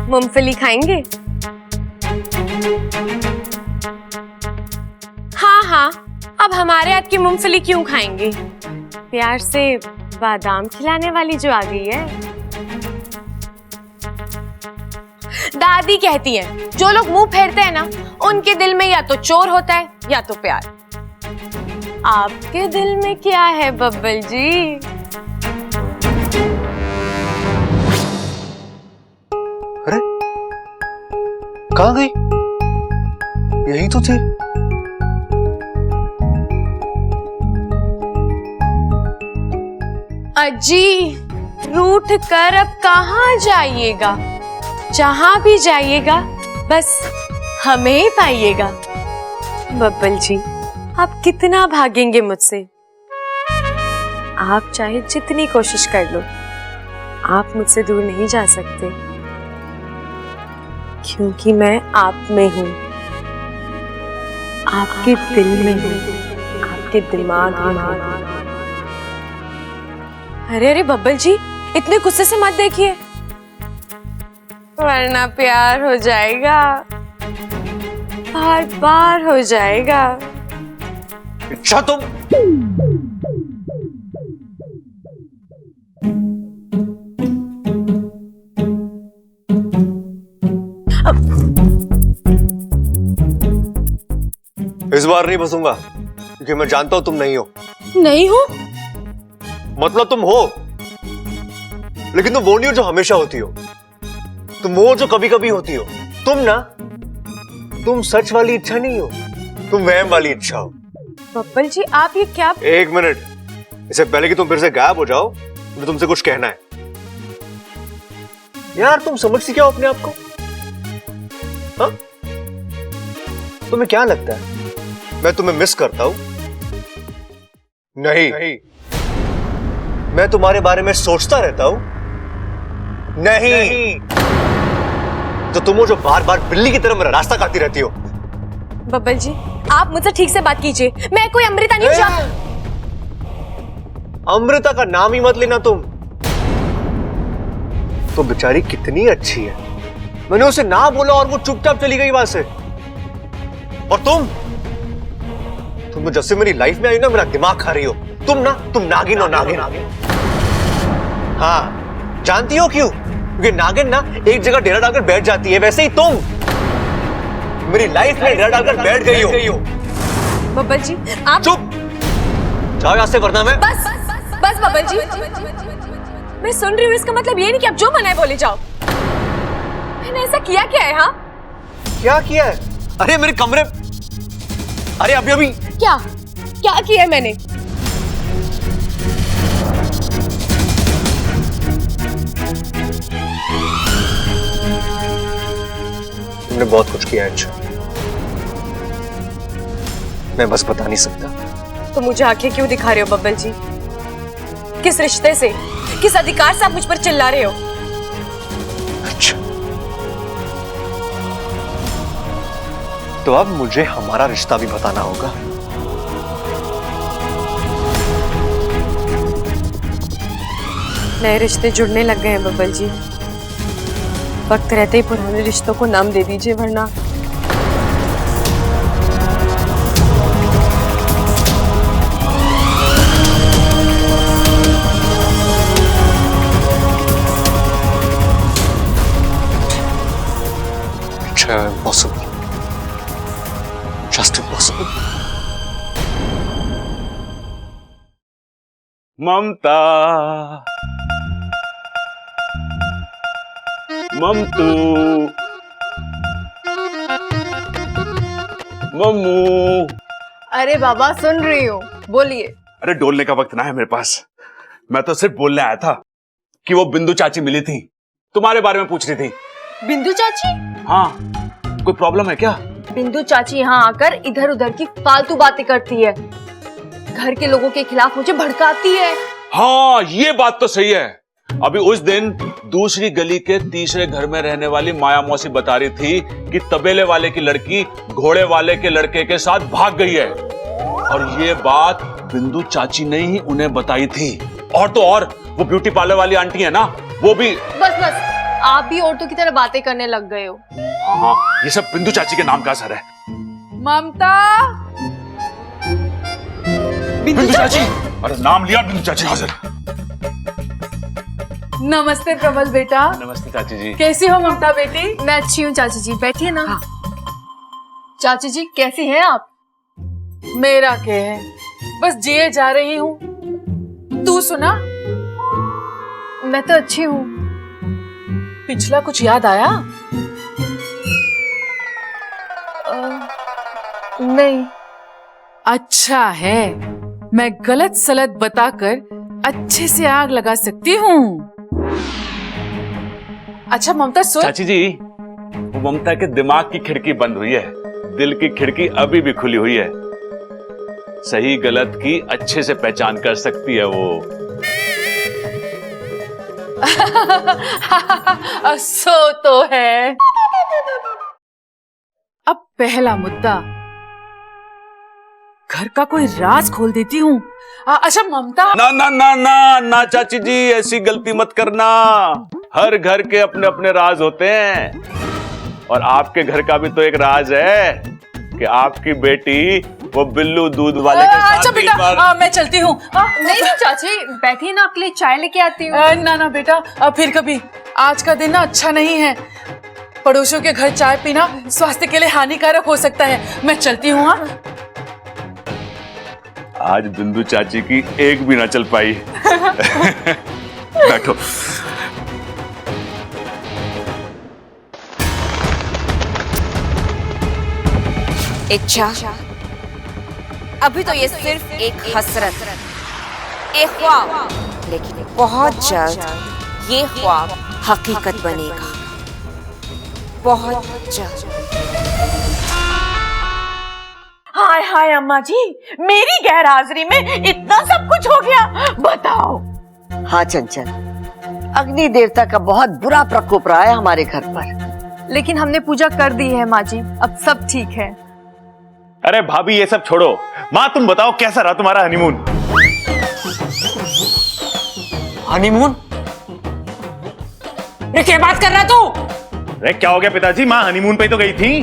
मूंगफली खाएंगे? हाँ हाँ, अब हमारे हाथ की मूंगफली क्यों खाएंगे? प्यार से बादाम खिलाने वाली जो आ गई है। दादी कहती है जो लोग मुंह फेरते हैं ना, उनके दिल में या तो चोर होता है या तो प्यार। आपके दिल में क्या है बब्बल जी? अरे कहाँ गई? यही तो थी। अजी, रूठ कर अब कहाँ जाइएगा? जहां भी जाइएगा बस हमें ही पाइएगा। बब्बल जी, आप कितना भागेंगे मुझसे? आप चाहे जितनी कोशिश कर लो, आप मुझसे दूर नहीं जा सकते, क्योंकि मैं आप में हूं, आपके दिल में हूं, आपके दिमाग में हूं। अरे अरे बब्बल जी, इतने गुस्से से मत देखिए, वरना प्यार हो जाएगा, बार बार हो जाएगा। इच्छा तुम इस बार नहीं बसूंगा, क्योंकि मैं जानता हूं तुम नहीं हो। नहीं हो? मतलब तुम हो, लेकिन तुम वो नहीं हो जो हमेशा होती हो। तुम वो जो कभी कभी होती हो। तुम सच वाली इच्छा नहीं हो, तुम वहम वाली इच्छा हो। बब्बल जी, आप ये क्या? एक मिनट, इससे पहले कि तुम फिर से गायब हो जाओ, मुझे तुमसे कुछ कहना है। यार तुम समझती क्या हो अपने आप को? हाँ? तुम्हें क्या लगता है मैं तुम्हें मिस करता हूं? नहीं। मैं तुम्हारे बारे में सोचता रहता हूं? नहीं। तो तुम हो जो बार बार बिल्ली की तरह मेरा रास्ता काटती रहती हो। बब्बल जी, आप मुझसे ठीक से बात कीजिए, मैं कोई अमृता नहीं हूं। अमृता का नाम ही मत लेना तुम। तो बेचारी कितनी अच्छी है, मैंने उसे ना बोला और वो चुपचाप चली गई वहां से। और तुम तो जब से मेरी लाइफ में आई ना, मेरा दिमाग खा रही हो। तुम नागिन हो, नागिन। हाँ, जानती हो क्यों? क्योंकि नागिन ना एक जगह डेरा डालकर बैठ जाती है, वैसे ही तुम मेरी लाइफ में डेरा डालकर बैठ गई हो। बब्बल जी, आप चुप जाओ यहां से, वरना मैं बस बब्बल जी, मैं सुन रही हूँ, इसका मतलब ये नहीं कि आप जो मना है बोले जाओ। मैंने ऐसा किया क्या है? हाँ, क्या किया है? अरे मेरे कमरे, अरे अभी क्या किया है मैंने? तुमने बहुत कुछ किया है अच्छा, मैं बस बता नहीं सकता। तो मुझे आंखें क्यों दिखा रहे हो बब्बल जी? किस रिश्ते से, किस अधिकार से आप मुझ पर चिल्ला रहे हो? अच्छा, तो अब मुझे हमारा रिश्ता भी बताना होगा। नए रिश्ते जुड़ने लग गए हैं बब्बल जी, वक्त रहते ही पुराने रिश्तों को नाम दे दीजिए, वरना Impossible. Just impossible. ममता, ममतू, मम्मू। अरे बाबा, सुन रही हूँ, बोलिए। अरे डोलने का वक्त ना है मेरे पास, मैं तो सिर्फ बोलने आया था कि वो बिंदु चाची मिली थी, तुम्हारे बारे में पूछ रही थी। बिंदु चाची? हाँ, कोई प्रॉब्लम है क्या? बिंदु चाची यहाँ आकर इधर उधर की फालतू बातें करती है, घर के लोगों के खिलाफ मुझे भड़काती है। हाँ, ये बात तो सही है। अभी उस दिन दूसरी गली के तीसरे घर में रहने वाली माया मौसी बता रही थी कि तबेले वाले की लड़की घोड़े वाले के लड़के के साथ भाग गई है, और ये बात बिंदु चाची ने ही उन्हें बताई थी। और तो और वो ब्यूटी पार्लर वाली आंटी है ना, वो भी। बस बस, आप भी औरतों की तरह बातें करने लग गए हो। हाँ, ये सब बिंदु चाची के नाम का असर है। ममता, बिंदु चाची, अरे नाम लिया, बिंदु चाची हाजिर। नमस्ते प्रबल बेटा। नमस्ते चाची जी। कैसी हो ममता बेटी? मैं अच्छी हूँ चाची जी, बैठिए ना। चाची जी कैसी हैं आप? मेरा क्या है, बस जिए जा रही हूँ। तू सुना? मैं तो अच्छी हूँ। पिछला कुछ याद आया? नहीं। अच्छा है, मैं गलत सलत बताकर अच्छे से आग लगा सकती हूँ। अच्छा ममता सुन। चाची जी, वो ममता के दिमाग की खिड़की बंद हुई है, दिल की खिड़की अभी भी खुली हुई है। सही गलत की अच्छे से पहचान कर सकती है वो। सो तो है। अब पहला मुद्दा, घर का कोई राज खोल देती हूँ। अच्छा ममता। ना ना ना ना ना चाची जी, ऐसी गलती मत करना। हर घर के अपने अपने राज होते हैं, और आपके घर का भी तो एक राज है कि आपकी बेटी वो बिल्लू दूध वाले के साथ अच्छा बेटा, मैं चलती हूँ। नहीं चाची, बैठिए ना, आपके लिए चाय लेके आती हूँ। ना ना बेटा, फिर कभी। आज का दिन ना अच्छा नहीं है। पड़ोसियों के घर चाय पीना स्वास्थ्य के लिए हानिकारक हो सकता है। मैं चलती हूँ। आज बिंदु चाची की एक भी ना चल पाई। बैठो। इच्छा, अभी तो ये सिर्फ एक हसरत, एक ख्वाब, लेकिन बहुत जल्द ये ख्वाब हकीकत बनेगा, बहुत जल्द। हाय हाय अम्मा जी, मेरी गैर हाजिरी में इतना सब कुछ हो गया, बताओ। हाँ चंचल, अग्नि देवता का बहुत बुरा प्रकोप रहा है हमारे घर पर। लेकिन हमने पूजा कर दी है माँ जी, अब सब ठीक है। अरे भाभी ये सब छोड़ो, माँ तुम बताओ कैसा रहा तुम्हारा हनीमून? हनीमून? क्या बात कर रहा तू? अरे क्या हो गया पिताजी, माँ हनीमून पे तो गई थी।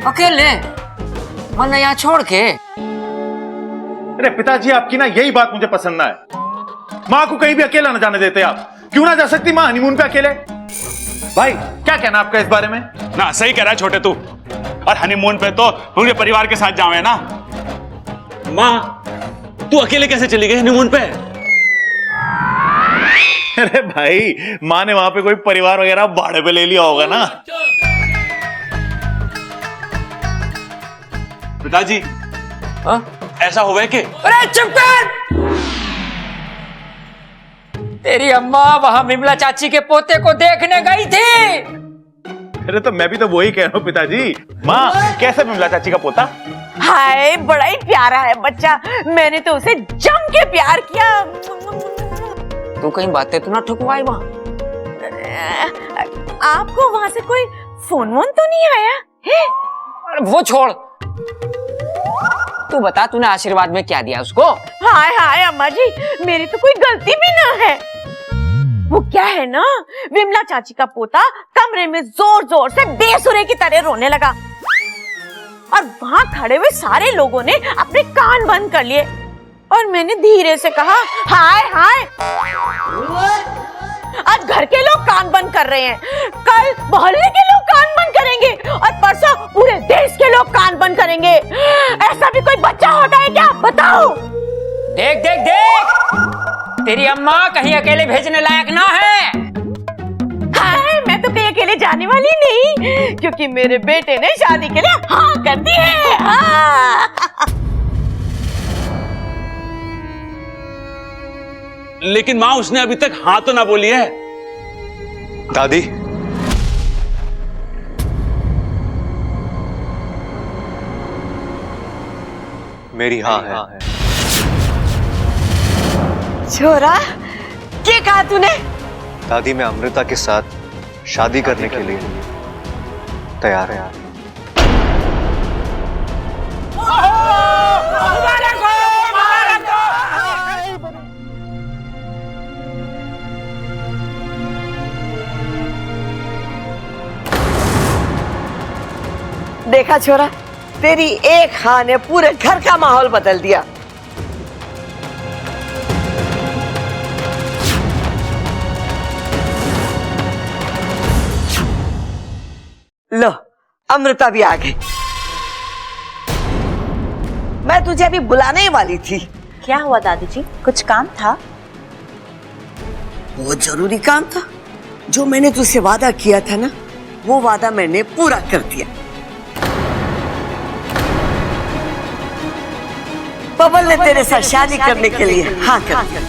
अकेले? वरना यहाँ छोड़ के? अरे पिताजी आपकी ना यही बात मुझे पसंद ना है। माँ को कहीं भी अकेला न जाने देते आप। क्यों ना जा सकती माँ हनीमून पे अकेले? भाई क्या कहना आपका इस बारे में? ना सही कह रहा है छोटे तू, और हनीमून पे तो पूरे परिवार के साथ जावे ना। माँ तू अकेले कैसे चली गई हनीमून पे? अरे भाई माँ ने वहां पे कोई परिवार वगैरह भाड़े पे ले लिया होगा ना। पिताजी ऐसा हुआ है कि? अरे चुप कर! तेरी अम्मा वहां विमला चाची के पोते को देखने गई थी। अरे तो मैं भी तो वही कह रहा हूँ पिताजी। माँ कैसे विमला चाची का पोता? हाय बड़ा ही प्यारा है बच्चा, मैंने तो उसे जम के प्यार किया। तू कहीं बातें तो ना ठुकवाई वहाँ? आपको वहाँ से कोई फोन वोन तो नहीं आया है? अरे वो छोड़, तू बता तूने आशीर्वाद में क्या दिया उसको? हाय हाय अम्मा जी, मेरी तो कोई गलती भी ना है। वो क्या है ना, विमला चाची का पोता कमरे में जोर जोर से बेसुरे की तरह रोने लगा, और वहाँ खड़े हुए सारे लोगों ने अपने कान बंद कर लिए, और मैंने धीरे से कहा हाय हाय। आज घर के लोग कान बंद कर रहे हैं, कल मोहल्ले के लोग कान बंद करेंगे, और परसों पूरे देश के लोग कान बंद करेंगे। ऐसा भी कोई बच्चा होता है क्या, बताओ? देख देख देख, तेरी अम्मा कहीं अकेले भेजने लायक ना है। हाय मैं तो कहीं अकेले जाने वाली नहीं, क्योंकि मेरे बेटे ने शादी के लिए हाँ कर दी है। हाँ। लेकिन माँ उसने अभी तक हाँ तो ना बोली है। दादी, मेरी हाँ है। छोरा, क्या कहा तूने? दादी मैं अमृता के साथ शादी करने के लिए तैयार है। देखा छोरा, तेरी एक हाँ ने पूरे घर का माहौल बदल दिया। लो, अमृता भी आ गई। मैं तुझे अभी बुलाने ही वाली थी। क्या हुआ दादी जी, कुछ काम था? बहुत जरूरी काम था। जो मैंने तुझसे वादा किया था ना, वो वादा मैंने पूरा कर दिया। पवन ने तेरे साथ शादी करने के लिए हाँ कर दिया।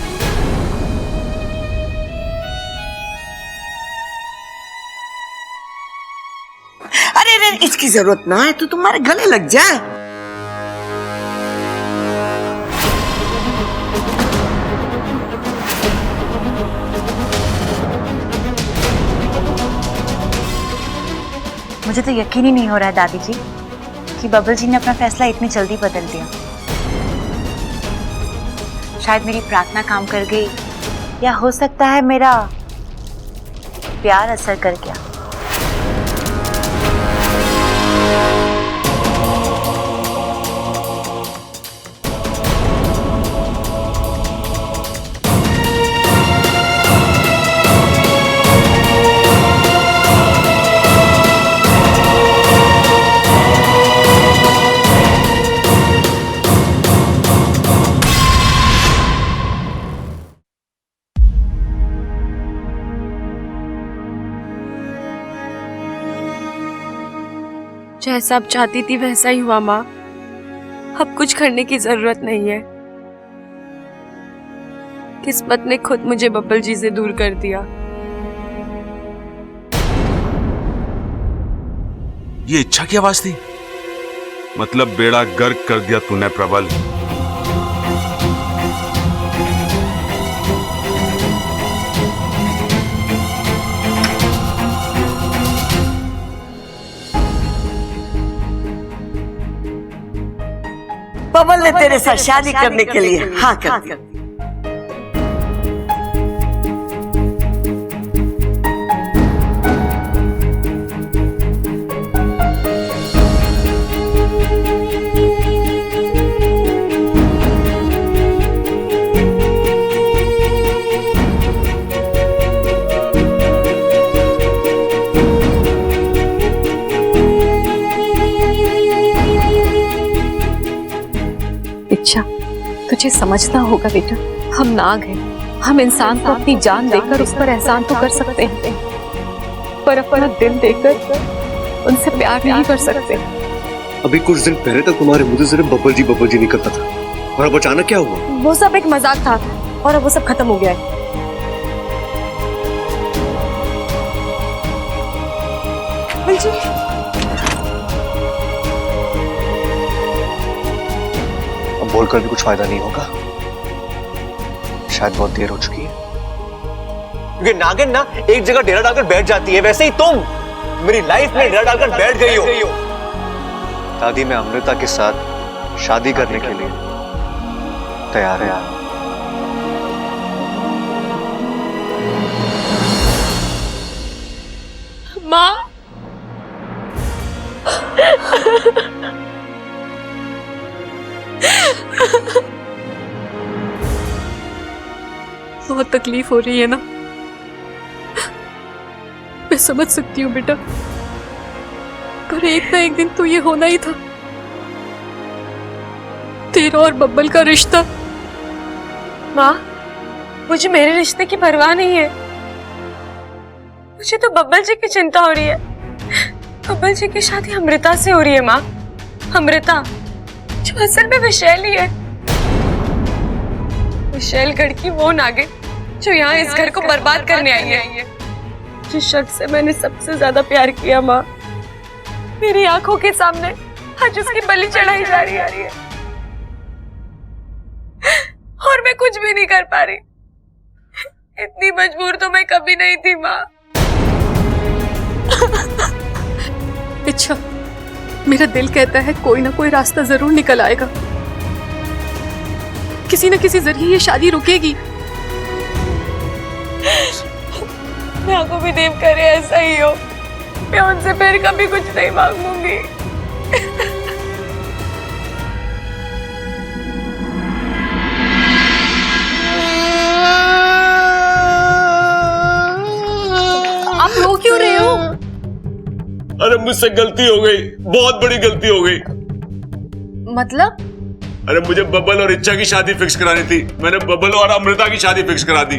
अरे अरे, इसकी जरूरत ना है, तू तुम्हारे गले लग जाए। मुझे तो यकीन ही नहीं हो रहा है दादी जी कि बबल जी ने अपना फैसला इतनी जल्दी बदल दिया। शायद मेरी प्रार्थना काम कर गई, या हो सकता है मेरा प्यार असर कर गया। जैसा अब चाहती थी वैसा ही हुआ माँ। अब कुछ करने की जरूरत नहीं है। किस्मत ने खुद मुझे बब्बल जी से दूर कर दिया। ये इच्छा की आवाज थी? मतलब बेड़ा गर्क कर दिया तूने प्रबल। पवन ने तेरे साथ शादी करने के लिए हाँ कर दिया। इच्छा, तुझे समझना होगा बेटा, हम नाग हैं। हम इंसान को अपनी जान देकर उस पर एहसान तो कर सकते हैं, पर अपना दिल देकर उनसे प्यार नहीं कर सकते। अभी कुछ दिन पहले तक तुम्हारे मुंह से सिर्फ बब्बल जी निकलता था, और अब अचानक क्या हुआ? वो सब एक मजाक था और अब वो सब खत्म हो गया है। बब्बल जी, बोलकर भी कुछ फायदा नहीं होगा। शायद बहुत देर हो चुकी है। क्योंकि नागिन ना एक जगह डेरा डालकर बैठ जाती है, वैसे ही तुम मेरी लाइफ में डेरा डालकर बैठ गई हो। दादी, मैं अमृता के साथ शादी करने के लिए तैयार है। माँ, बहुत तकलीफ हो रही है ना? मैं समझ सकती हूँ बेटा, पर एक ना एक दिन तो ये होना ही था। तेरा और बब्बल का रिश्ता। माँ, मुझे मेरे रिश्ते की परवाह नहीं है। मुझे तो बब्बल जी की चिंता हो रही है। बब्बल जी की शादी अमृता से हो रही है माँ। अमृता जो असल में विशैली है। विशैलगढ़ की वो नागिन जो यहाँ इस घर को बर्बाद करने आई है। जिस शख्स से मैंने सबसे ज्यादा प्यार किया माँ, मेरी आंखों के सामने आज उसकी बलि चढ़ाई जा रही है और मैं कुछ भी नहीं कर पा रही। इतनी मजबूर तो मैं कभी नहीं थी माँ। अच्छा, मेरा दिल कहता है कोई ना कोई रास्ता जरूर निकल आएगा। किसी न किसी जरिए ये शादी रुकेगी। मैं को भी देव करे ऐसा ही हो। मैं उनसे फिर कभी कुछ नहीं मांगूंगी। आप रो क्यों रहे हो? अरे मुझसे गलती हो गई, बहुत बड़ी गलती हो गई। मतलब? अरे मुझे बबल और इच्छा की शादी फिक्स करानी थी, मैंने बबल और अमृता की शादी फिक्स करा दी।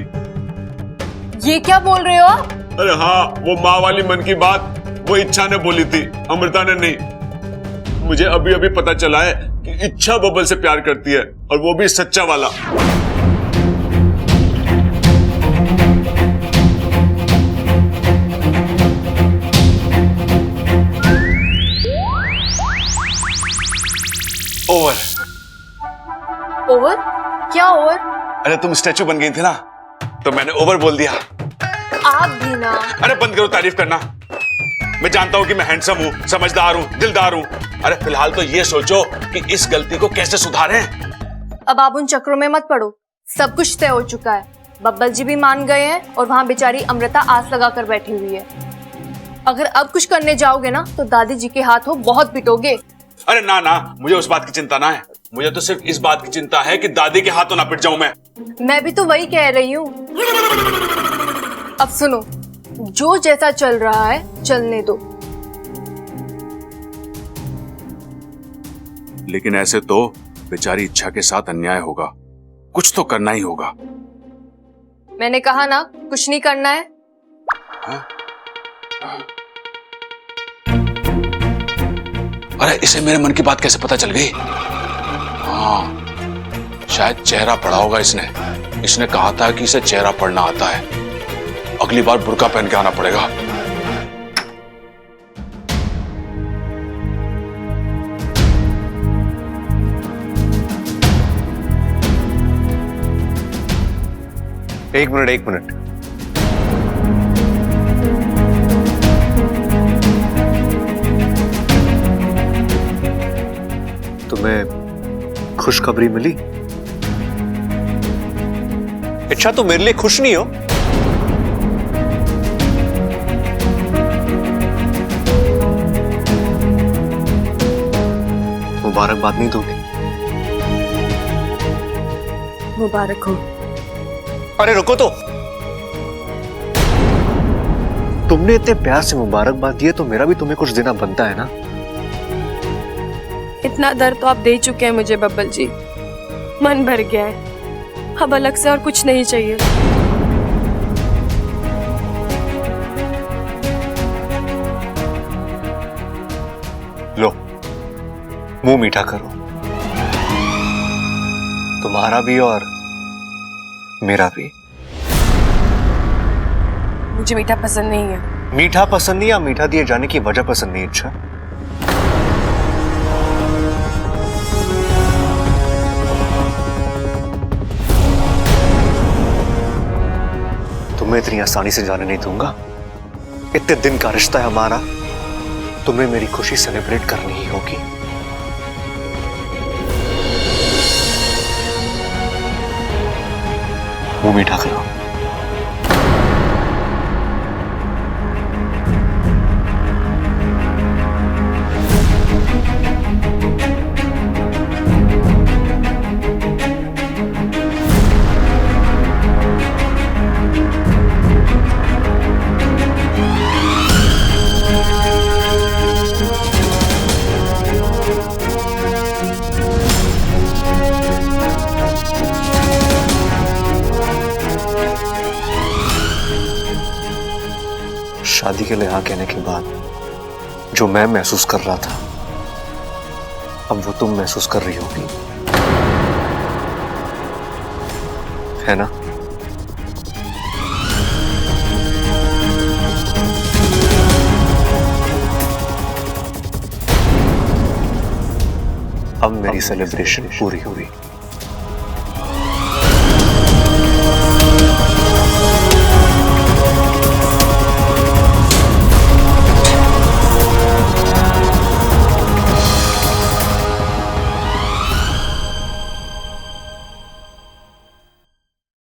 ये क्या बोल रहे हो आप? अरे हाँ, वो माँ वाली मन की बात वो इच्छा ने बोली थी, अमृता ने नहीं। मुझे अभी अभी पता चला है कि इच्छा बबल से प्यार करती है, और वो भी सच्चा वाला। ओवर। ओवर? क्या ओवर? अरे तुम स्टैचू बन गई थी ना, तो मैंने ओवर बोल दिया। आप भी ना। अरे बंद करो तारीफ करना। मैं जानता हूं कि मैं हैंडसम हूं, समझदार हूं, दिलदार हूं। अरे फिलहाल तो ये सोचो कि इस गलती को कैसे सुधारें। अब आप उन चक्रों में मत पड़ो, सब कुछ तय हो चुका है। बब्बल जी भी मान गए हैं और वहां बेचारी अमृता आस लगा कर बैठी हुई है। अगर अब कुछ करने जाओगे ना तो दादी जी के हाथों बहुत पिटोगे। अरे ना ना, मुझे उस बात की चिंता ना है, मुझे तो सिर्फ इस बात की चिंता है कि दादी के हाथों ना पिट जाऊं मैं भी तो वही कह रही हूँ। अब सुनो, जो जैसा चल रहा है चलने दो। लेकिन ऐसे तो बेचारी इच्छा के साथ अन्याय होगा, कुछ तो करना ही होगा। मैंने कहा ना, कुछ नहीं करना है। अरे इसे मेरे मन की बात कैसे पता चल गई? हाँ, शायद चेहरा पढ़ा होगा इसने कहा था कि इसे चेहरा पढ़ना आता है। अगली बार बुर्का पहन के आना पड़ेगा। एक मिनट। तुम्हें खुशखबरी मिली? इच्छा, तुम मेरे लिए खुश नहीं हो? मुबारकबाद नहीं दोगे? मुबारक हो। अरे रुको तो, तुमने इतने प्यार से मुबारकबाद दी है तो मेरा भी तुम्हें कुछ देना बनता है ना। इतना दर्द तो आप दे चुके हैं मुझे बब्बल जी, मन भर गया है, अब अलग से और कुछ नहीं चाहिए। लो, मुंह मीठा करो, तुम्हारा भी और मेरा भी। मुझे मीठा पसंद नहीं है। मीठा पसंद नहीं या मीठा दिए जाने की वजह पसंद नहीं? इच्छा, तुम्हें इतनी आसानी से जाने नहीं दूंगा। इतने दिन का रिश्ता है हमारा, तुम्हें मेरी खुशी सेलिब्रेट करनी ही होगी। मुंह मीठा करो। शादी के लिए हाँ कहने के बाद जो मैं महसूस कर रहा था, अब वो तुम महसूस कर रही होगी, है ना? अब मेरी सेलिब्रेशन पूरी हुई।